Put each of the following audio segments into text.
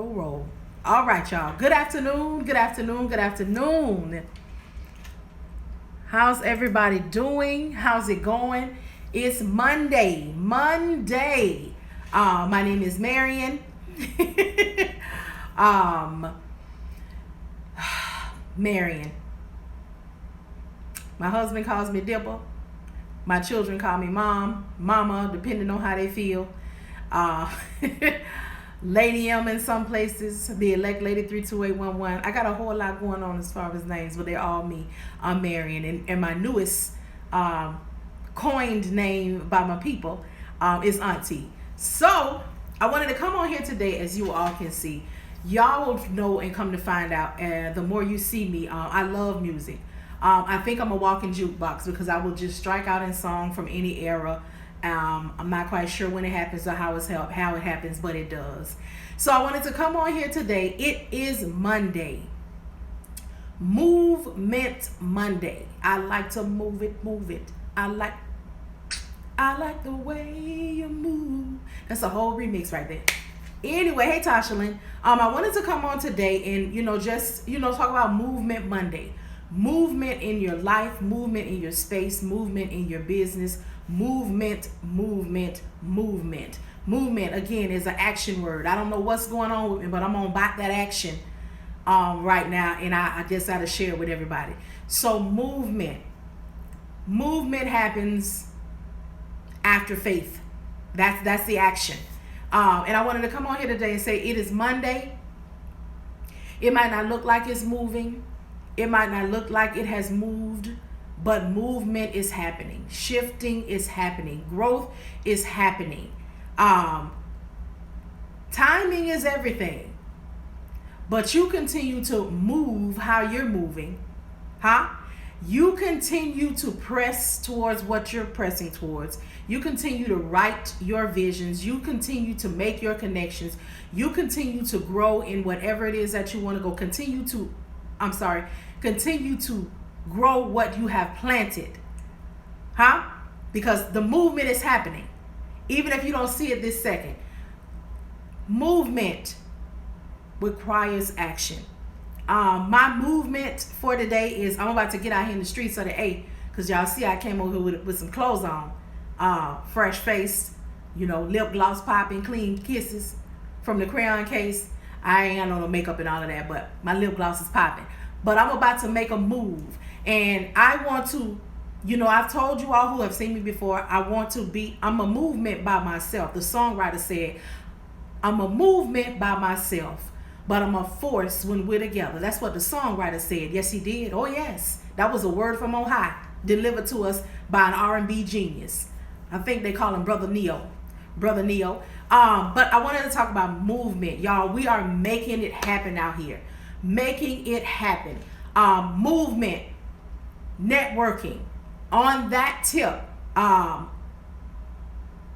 Roll. All right, y'all. Good afternoon. Good afternoon. Good afternoon. How's everybody doing? How's it going? It's Monday. Monday. My name is Marian. um, Marian. My husband calls me Dipper. My children call me Mom, Mama, depending on how they feel. Uh, Lady M in some places, the elect lady 32811. I got a whole lot going on as far as names, but they're all me. I'm Marian, and my newest coined name by my people is Auntie. So I wanted to come on here today, as you all can see. Y'all will know and come to find out, the more you see me, I love music. I think I'm a walking jukebox because I will just strike out in song from any era. I'm not quite sure when it happens or how it happens, but it does. So I wanted to come on here today. It is Monday. Movement Monday. I like to move it. I like the way you move. That's a whole remix right there. Anyway, hey Tashalyn. I wanted to come on today and talk about Movement Monday. Movement in your life, movement in your space, movement in your business, movement. Movement, again, is an action word. I don't know what's going on with me, but I'm on back that action right now, and I just got to share it with everybody. So movement happens after faith. That's the action. And I wanted to come on here today and say it is Monday. It might not look like it's moving. It might not look like it has moved, but movement is happening. Shifting is happening. Growth is happening. Timing is everything. But you continue to move how you're moving. You continue to press towards what you're pressing towards. You continue to write your visions. You continue to make your connections. You continue to grow in whatever it is that you want to go. Continue to grow what you have planted. Because the movement is happening. Even if you don't see it this second. Movement requires action. My movement for today is I'm about to get out here in the streets of the A, because y'all see I came over here with some clothes on. Fresh face, lip gloss popping, clean kisses from the crayon case. I ain't got no makeup and all of that, but my lip gloss is popping. But I'm about to make a move. And I want to, I've told you all who have seen me before, I'm a movement by myself. The songwriter said, I'm a movement by myself, but I'm a force when we're together. That's what the songwriter said. Yes, he did. Oh, yes. That was a word from on high, delivered to us by an R&B genius. I think they call him Brother Neo. But I wanted to talk about movement. Y'all, we are making it happen out here. Making it happen. Movement, networking. On that tip,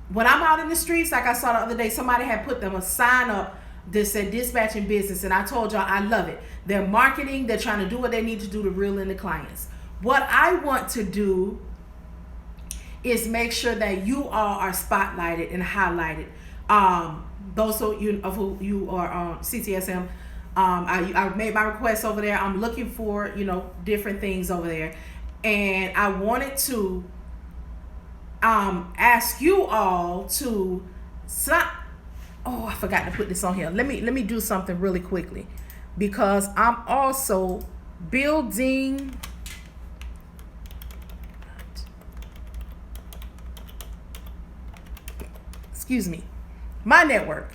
when I'm out in the streets, like I saw the other day, somebody had put them a sign up that said dispatching business, and I told y'all I love it. They're marketing, they're trying to do what they need to do to reel in the clients. What I want to do is make sure that you all are spotlighted and highlighted. Those of you are on CTSM, I made my request over there. I'm looking for, different things over there. And I wanted to ask you all to stop. Oh, I forgot to put this on here. Let me do something really quickly, because I'm also building my network.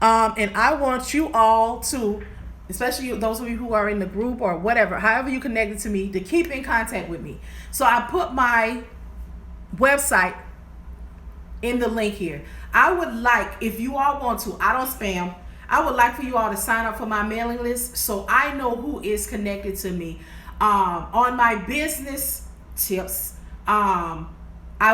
And I want you all to, especially those of you who are in the group or whatever, however you connected to me, to keep in contact with me. So I put my website in the link here. I would like, if you all want to, I don't spam, I would like for you all to sign up for my mailing list so I know who is connected to me. On my business tips, I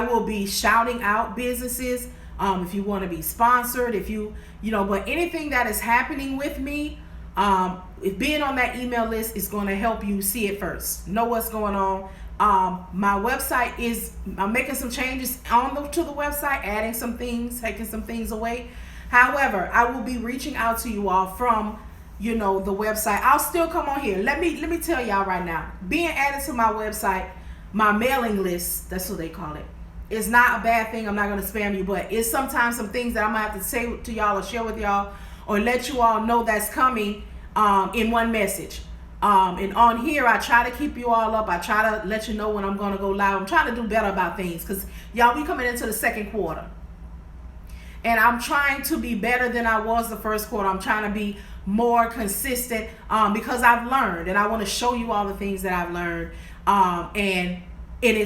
will be shouting out businesses. If you want to be sponsored, but anything that is happening with me, if being on that email list is going to help you see it first, know what's going on. My website is, I'm making some changes to the website, adding some things, taking some things away. However, I will be reaching out to you all from, the website. I'll still come on here. Let me tell y'all right now. Being added to my website, my mailing list, that's what they call it. It's not a bad thing. I'm not going to spam you, but it's sometimes some things that I'm going to have to say to y'all or share with y'all or let you all know that's coming in one message. And on here, I try to keep you all up. I try to let you know when I'm going to go live. I'm trying to do better about things because, y'all, we coming into the second quarter. And I'm trying to be better than I was the first quarter. I'm trying to be more consistent because I've learned. And I want to show you all the things that I've learned. And it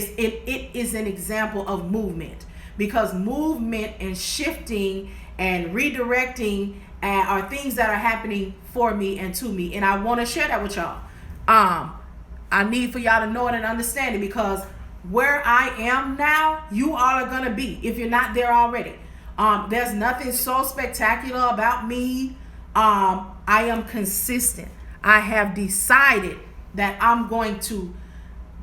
is an example of movement. Because movement and shifting and redirecting are things that are happening for me and to me. And I want to share that with y'all. I need for y'all to know it and understand it. Because where I am now, you all are going to be. If you're not there already. There's nothing so spectacular about me. I am consistent. I have decided that I'm going to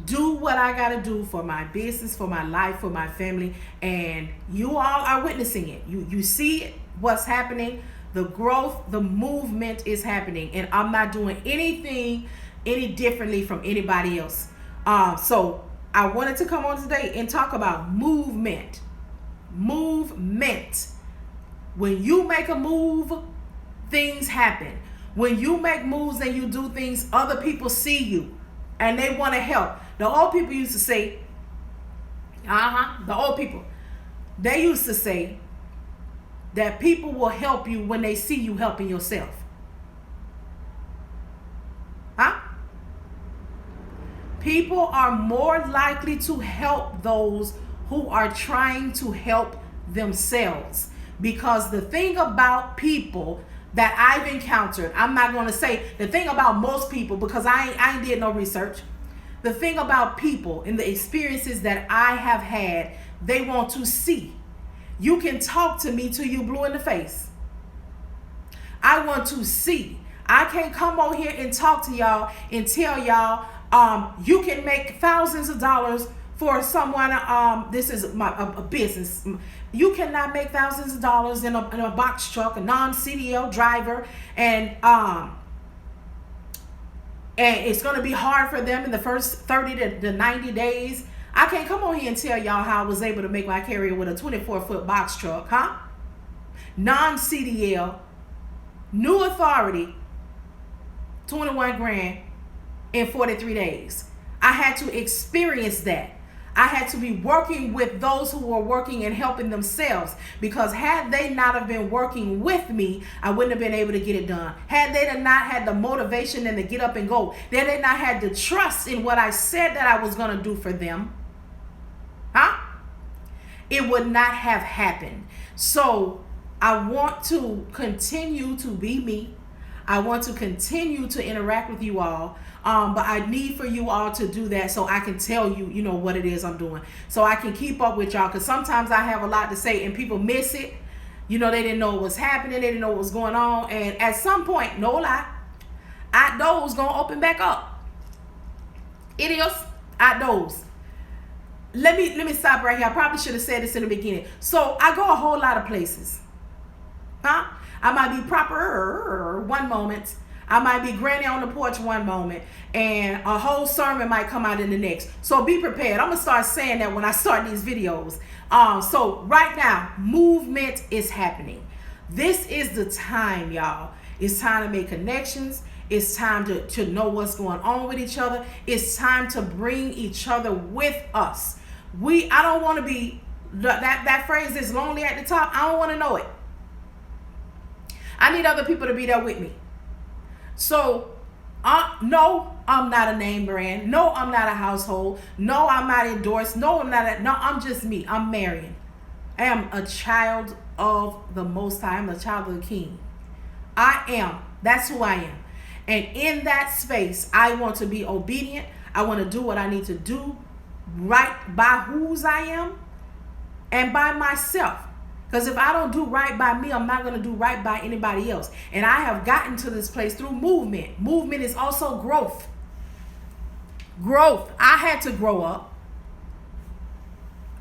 do what I got to do for my business, for my life, for my family. And you all are witnessing it. You see what's happening. The growth, the movement is happening. And I'm not doing anything any differently from anybody else. So I wanted to come on today and talk about movement. Movement. When you make a move, things happen. When you make moves and you do things, other people see you and they want to help. The old people used to say, the old people, they used to say that people will help you when they see you helping yourself. People are more likely to help those who are trying to help themselves. Because the thing about people that I've encountered, I'm not going to say the thing about most people because I ain't did no research. The thing about people and the experiences that I have had, they want to see. You can talk to me till you blue in the face. I want to see. I can't come over here and talk to y'all and tell y'all you can make thousands of dollars for someone. This is a business. You cannot make thousands of dollars in a box truck, a non-CDL driver, and it's going to be hard for them in the first 30 to 90 days. I can't come on here and tell y'all how I was able to make my career with a 24-foot box truck, non-CDL, new authority, 21 grand in 43 days. I had to experience that. I had to be working with those who were working and helping themselves, because had they not have been working with me, I wouldn't have been able to get it done. Had they not had the motivation and the get up and go, had they not had the trust in what I said that I was going to do for them, it would not have happened. So I want to continue to be me. I want to continue to interact with you all. But I need for you all to do that so I can tell you, what it is I'm doing. So I can keep up with y'all. Because sometimes I have a lot to say and people miss it. They didn't know what was happening. They didn't know what was going on. And at some point, no lie, outdoors going to open back up. It is outdoors. Let me stop right here. I probably should have said this in the beginning. So I go a whole lot of places. I might be proper one moment. I might be granny on the porch one moment, and a whole sermon might come out in the next. So be prepared. I'm going to start saying that when I start these videos. So right now, movement is happening. This is the time, y'all. It's time to make connections. It's time to know what's going on with each other. It's time to bring each other with us. I don't want to be, that phrase is lonely at the top. I don't want to know it. I need other people to be there with me. So, no, I'm not a name brand. No, I'm not a household. No, I'm not endorsed. No, I'm just me. I'm Marian. I am a child of the Most High. I'm a child of the King. I am. That's who I am. And in that space, I want to be obedient. I want to do what I need to do right by whose I am and by myself. Because if I don't do right by me, I'm not going to do right by anybody else. And I have gotten to this place through movement. Movement is also growth. Growth. I had to grow up.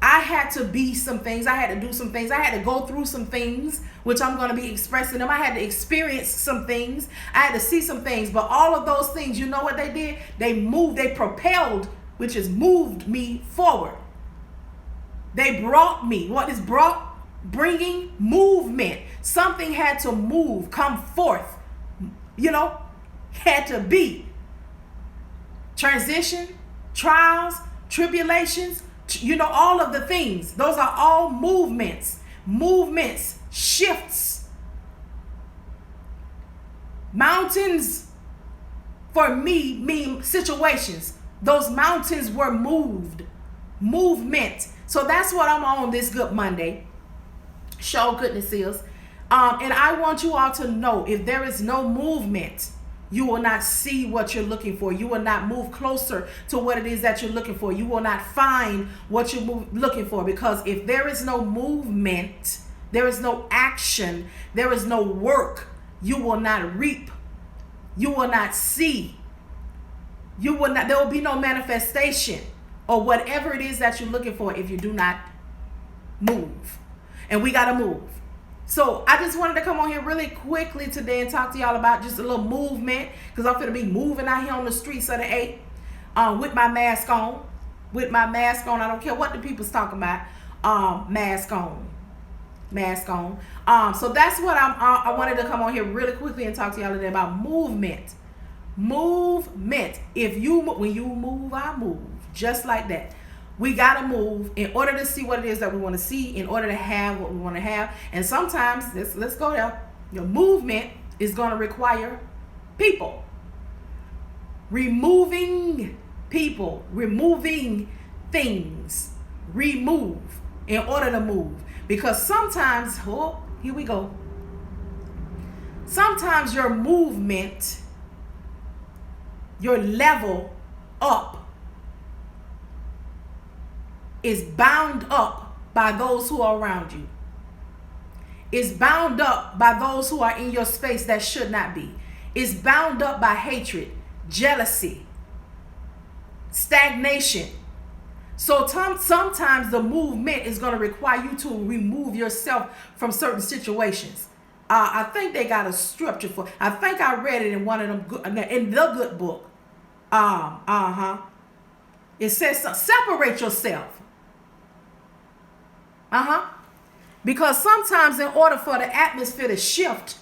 I had to be some things. I had to do some things. I had to go through some things, which I'm going to be expressing them. I had to experience some things. I had to see some things. But all of those things, you know what they did? They moved, they propelled, which has moved me forward. They brought me. What is brought? Bringing movement. Something had to move, come forth. Had to be. Transition, trials, tribulations, all of the things. Those are all movements. Movements, shifts. Mountains, for me, mean situations. Those mountains were moved. Movement. So that's what I'm on this Good Monday. Show goodness is. And I want you all to know, if there is no movement, you will not see what you're looking for. You will not move closer to what it is that you're looking for. You will not find what you're looking for. Because if there is no movement, there is no action, there is no work, you will not reap. You will not see. There will be no manifestation or whatever it is that you're looking for if you do not move. And we got to move. So I just wanted to come on here really quickly today and talk to y'all about just a little movement, because I'm going to be moving out here on the streets of the A with my mask on. With my mask on. I don't care what the people's talking about. Mask on. Mask on. So that's what I wanted to come on here really quickly and talk to y'all today about movement. Movement. When you move, I move. Just like that. We got to move in order to see what it is that we want to see, in order to have what we want to have. And sometimes, let's go there, your movement is going to require people. Removing people, removing things, remove in order to move. Because sometimes, here we go. Sometimes your movement, your level up, is bound up by those who are around you. Is bound up by those who are in your space that should not be. Is bound up by hatred, jealousy, stagnation. So sometimes the movement is going to require you to remove yourself from certain situations. I think they got a scripture for. I think I read it in one of them in the good book. It says separate yourself. Because sometimes in order for the atmosphere to shift,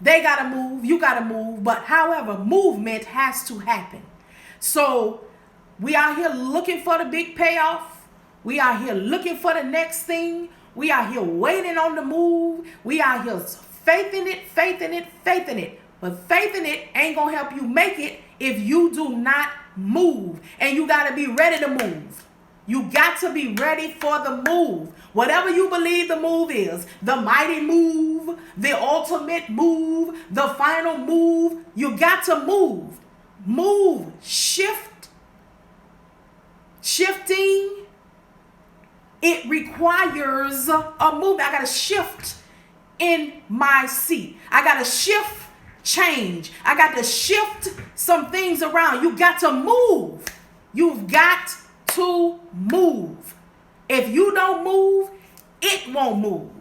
they got to move, you got to move. But however, movement has to happen. So we are here looking for the big payoff. We are here looking for the next thing. We are here waiting on the move. We are here faithing it. But faithing it ain't going to help you make it if you do not move. And you got to be ready to move. You got to be ready for the move. Whatever you believe the move is, the mighty move, the ultimate move, the final move, you got to move. Move, shift, shifting. It requires a move. I got to shift in my seat. I got to shift, change. I got to shift some things around. You got to move. You've got to move. If you don't move, it won't move.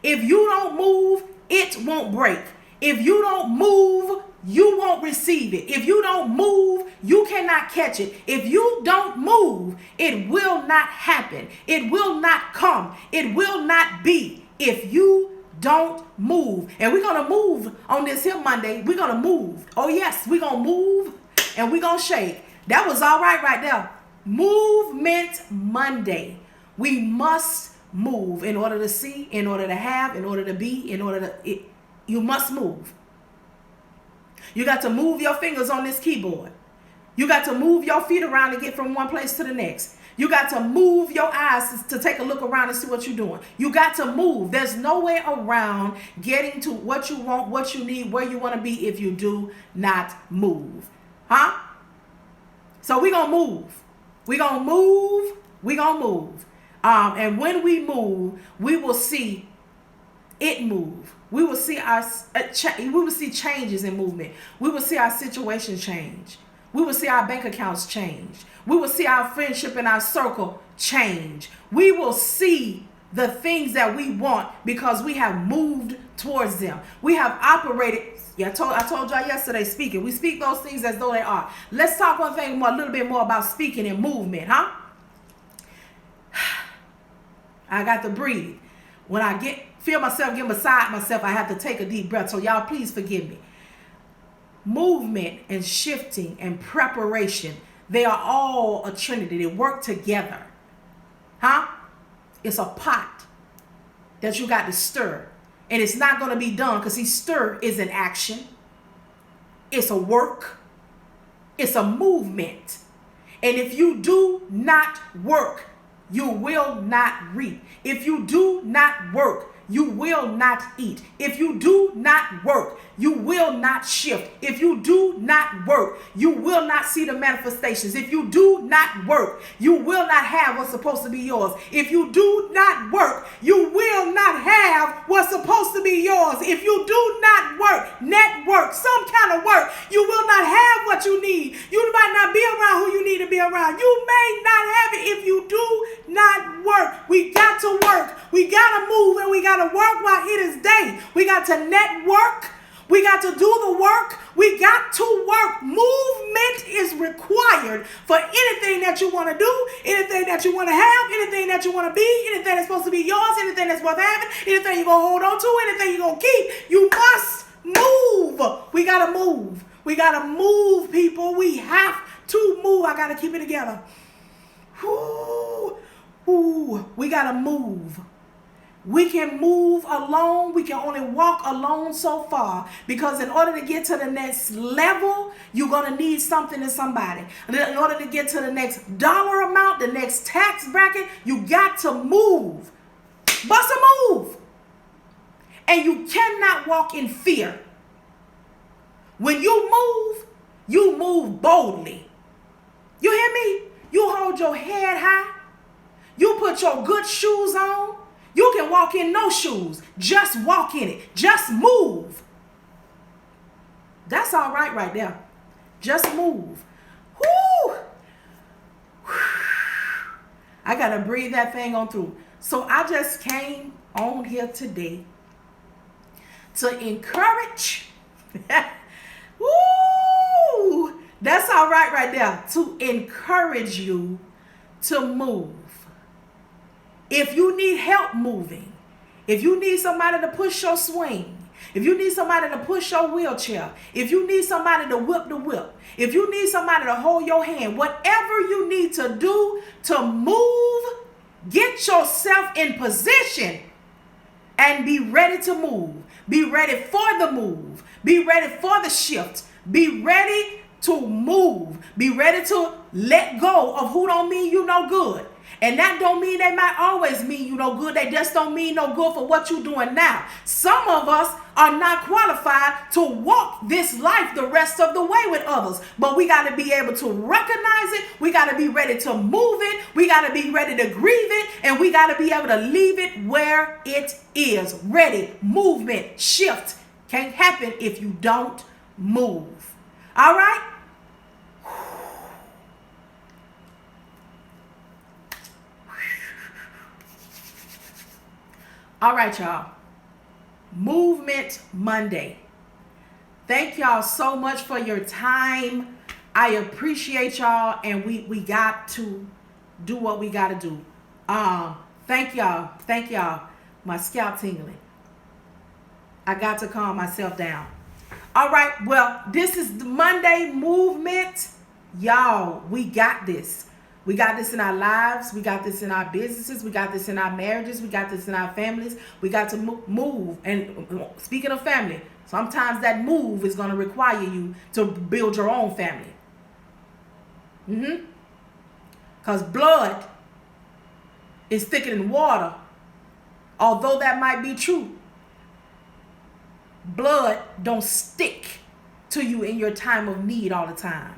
If you don't move, it won't break. If you don't move, you won't receive it. If you don't move, you cannot catch it. If you don't move, it will not happen. It will not come. It will not be if you don't move. And we're going to move on this here Monday. We're going to move. Oh yes, we're going to move and we're going to shake. That was all right there. Movement Monday. We must move in order to see, in order to have, in order to be, you must move. You got to move your fingers on this keyboard. You got to move your feet around to get from one place to the next. You got to move your eyes to take a look around and see what you're doing. You got to move. There's no way around getting to what you want, what you need, where you want to be if you do not move. So we're going to move. We're going to move. We're going to move. And when we move, we will see it move. We will see we will see changes in movement. We will see our situation change. We will see our bank accounts change. We will see our friendship and our circle change. We will see the things that we want because we have moved towards them. We have operated. Yeah, I told y'all yesterday speaking. We speak those things as though they are. Let's talk one thing more, a little bit more about speaking and movement, huh? I got to breathe. When I feel myself getting beside myself, I have to take a deep breath. So y'all please forgive me. Movement and shifting and preparation, they are all a trinity. They work together. Huh? It's a pot that you got to stir. And it's not going to be done because stir is an action. It's a work. It's a movement. And if you do not work, you will not reap. If you do not work, you will not eat. If you do not work, you will not shift. If you do not work, you will not see the manifestations. If you do not work, you will not have what's supposed to be yours. If you do not work, you will not have what's supposed to be yours. If you do not work, network, some kind of work, you will not have what you need. You might not be around who you need to be around. You may not have it if you do not work. We got to work. We got to move and we got to work while it is day. We got to network. We got to do the work. We got to work. Movement is required for anything that you want to do, anything that you want to have, anything that you want to be, anything that's supposed to be yours, anything that's worth having, anything you're going to hold on to, anything you're going to keep. You must move. We got to move. We got to move, people. We have to move. I got to keep it together. We got to move. We can move alone. We can only walk alone so far because in order to get to the next level, you're going to need something and somebody. In order to get to the next dollar amount, the next tax bracket, you got to move. Bust a move. And you cannot walk in fear. When you move boldly. You hear me? You hold your head high. You put your good shoes on. You can walk in no shoes. Just walk in it. Just move. That's all right there. Just move. Whoo! I got to breathe that thing on through. So I just came on here today to encourage. Woo! That's all right there. To encourage you to move. If you need help moving, if you need somebody to push your swing, if you need somebody to push your wheelchair, if you need somebody to whip the whip, if you need somebody to hold your hand, whatever you need to do to move, get yourself in position and be ready to move. Be ready for the move. Be ready for the shift. Be ready to move. Be ready to let go of who don't mean you no good. And that don't mean they might always mean you no good. They just don't mean no good for what you're doing now. Some of us are not qualified to walk this life the rest of the way with others. But we got to be able to recognize it. We got to be ready to move it. We got to be ready to grieve it. And we got to be able to leave it where it is. Ready, movement, shift. Can't happen if you don't move. All right? All right, y'all. Movement Monday. Thank y'all so much for your time. I appreciate y'all, and we got to do what we got to do. Thank y'all. Thank y'all. My scalp tingling. I got to calm myself down. All right. Well, this is the Monday movement. Y'all, we got this. We got this in our lives. We got this in our businesses. We got this in our marriages. We got this in our families. We got to move. And speaking of family, sometimes that move is going to require you to build your own family. Because blood is thicker than water. Although that might be true, blood don't stick to you in your time of need all the time.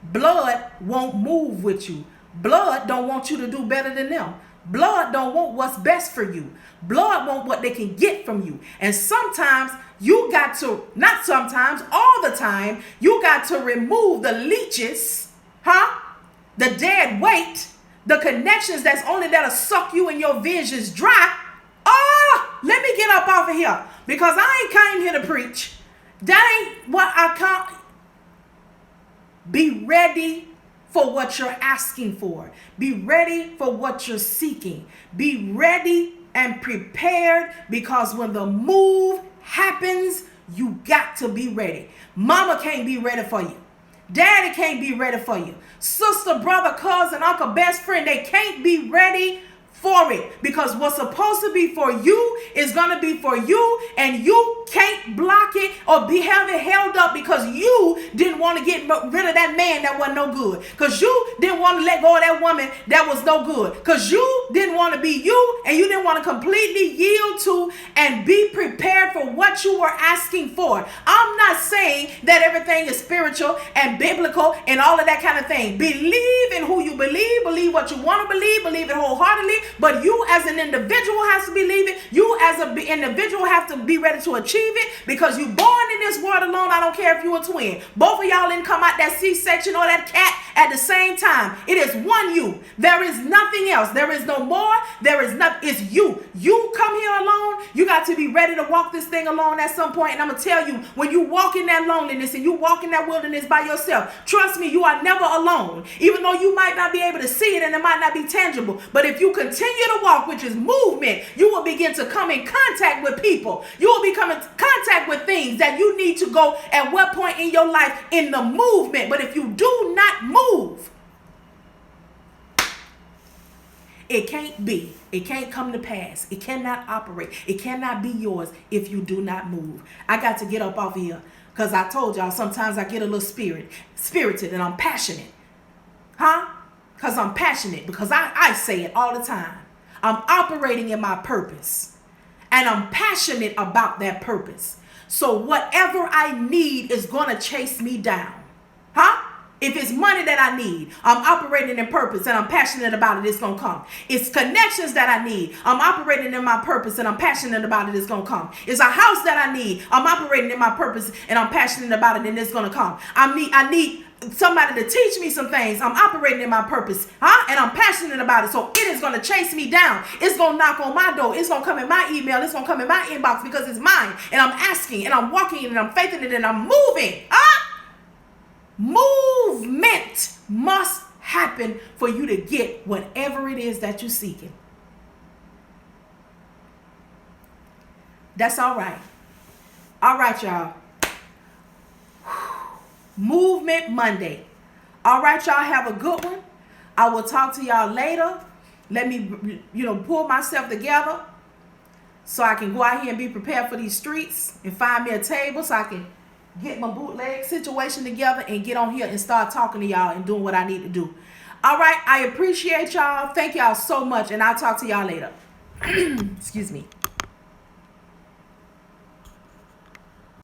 Blood won't move with you. Blood don't want you to do better than them. Blood don't want what's best for you. Blood want what they can get from you. And sometimes you got to, not sometimes, all the time, you got to remove the leeches, the dead weight, the connections that's only that'll suck you and your visions dry. Let me get up off of here, because I ain't came here to preach. That ain't what I come. Be ready for what you're asking for. Be ready for what you're seeking. Be ready and prepared, because when the move happens, you got to be ready. Mama can't be ready for you. Daddy can't be ready for you. Sister, brother, cousin, uncle, best friend, they can't be ready for it, because what's supposed to be for you is going to be for you, and you can't block it or have it held up because you didn't want to get rid of that man that wasn't no good, because you didn't want to let go of that woman that was no good, because you didn't want to be you, and you didn't want to completely yield to and be prepared for what you were asking for. I'm not saying that everything is spiritual and biblical and all of that kind of thing. Believe in who you believe what you want to believe it wholeheartedly. But you as an individual has to believe it. You as an individual have to be ready to achieve it, because you born in this world alone. I don't care if you a twin. Both of y'all didn't come out that C-section or that cat at the same time. It is one you. There is nothing else. There is no more. There is nothing. It's you. You come here alone. You got to be ready to walk this thing alone at some point. And I'm going to tell you, when you walk in that loneliness and you walk in that wilderness by yourself, trust me, you are never alone. Even though you might not be able to see it and it might not be tangible. But if you continue to walk, which is movement, you will begin to come in contact with people. You will become in contact with things that you need to go at what point in your life in the movement. But if you do not move, it can't be. It can't come to pass. It cannot operate. It cannot be yours if you do not move. I got to get up off here, because I told y'all sometimes I get a little spirited, and I'm passionate. Because I'm passionate, because I say it all the time. I'm operating in my purpose, and I'm passionate about that purpose. So whatever I need is going to chase me down. If it's money that I need, I'm operating in purpose and I'm passionate about it, it's going to come. It's connections that I need, I'm operating in my purpose and I'm passionate about it, it's going to come. It's a house that I need, I'm operating in my purpose and I'm passionate about it, and it's going to come. I need somebody to teach me some things, I'm operating in my purpose, and I'm passionate about it. So it is going to chase me down. It's going to knock on my door. It's going to come in my email. It's going to come in my inbox, because it's mine, and I'm asking and I'm walking and I'm faithing it and I'm moving. Movement must happen for you to get whatever it is that you're seeking. That's all right. All right, y'all. Movement Monday. All right, y'all, have a good one. I will talk to y'all later. Let me, pull myself together so I can go out here and be prepared for these streets and find me a table so I can get my bootleg situation together and get on here and start talking to y'all and doing what I need to do. All right, I appreciate y'all. Thank y'all so much, and I'll talk to y'all later. Excuse me.